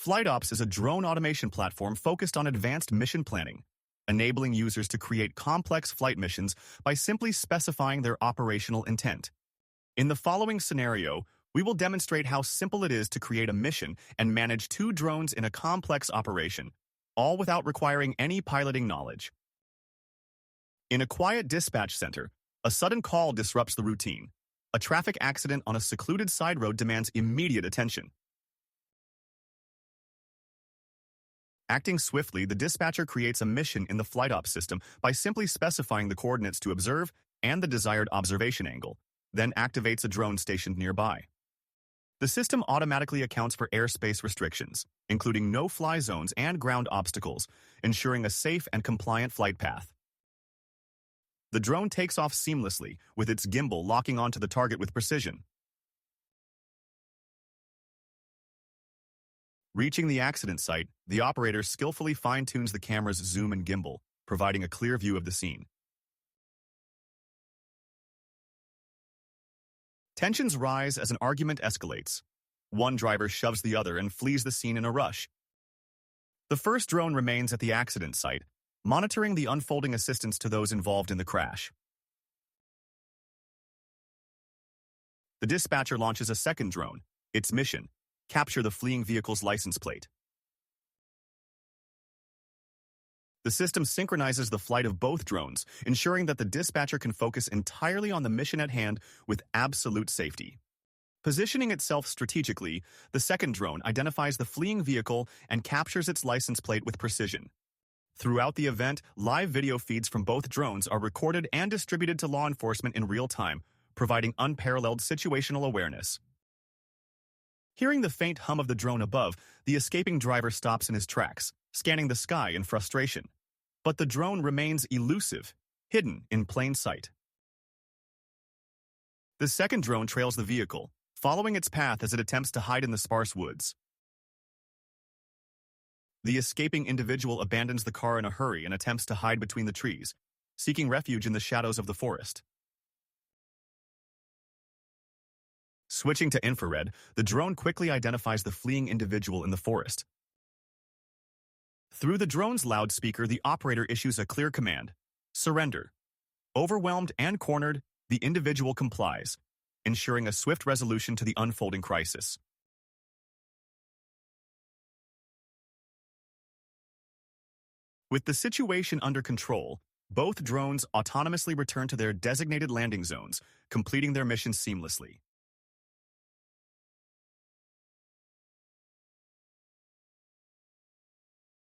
FlightOps is a drone automation platform focused on advanced mission planning, enabling users to create complex flight missions by simply specifying their operational intent. In the following scenario, we will demonstrate how simple it is to create a mission and manage 2 drones in a complex operation, all without requiring any piloting knowledge. In a quiet dispatch center, a sudden call disrupts the routine. A traffic accident on a secluded side road demands immediate attention. Acting swiftly, the dispatcher creates a mission in the FlightOps system by simply specifying the coordinates to observe and the desired observation angle, then activates a drone stationed nearby. The system automatically accounts for airspace restrictions, including no-fly zones and ground obstacles, ensuring a safe and compliant flight path. The drone takes off seamlessly, with its gimbal locking onto the target with precision. Reaching the accident site, the operator skillfully fine-tunes the camera's zoom and gimbal, providing a clear view of the scene. Tensions rise as an argument escalates. One driver shoves the other and flees the scene in a rush. The first drone remains at the accident site, monitoring the unfolding assistance to those involved in the crash. The dispatcher launches a second drone. Its mission: capture the fleeing vehicle's license plate. The system synchronizes the flight of both drones, ensuring that the dispatcher can focus entirely on the mission at hand with absolute safety. Positioning itself strategically, the second drone identifies the fleeing vehicle and captures its license plate with precision. Throughout the event, live video feeds from both drones are recorded and distributed to law enforcement in real time, providing unparalleled situational awareness. Hearing the faint hum of the drone above, the escaping driver stops in his tracks, scanning the sky in frustration. But the drone remains elusive, hidden in plain sight. The second drone trails the vehicle, following its path as it attempts to hide in the sparse woods. The escaping individual abandons the car in a hurry and attempts to hide between the trees, seeking refuge in the shadows of the forest. Switching to infrared, the drone quickly identifies the fleeing individual in the forest. Through the drone's loudspeaker, the operator issues a clear command: surrender. Overwhelmed and cornered, the individual complies, ensuring a swift resolution to the unfolding crisis. With the situation under control, both drones autonomously return to their designated landing zones, completing their mission seamlessly.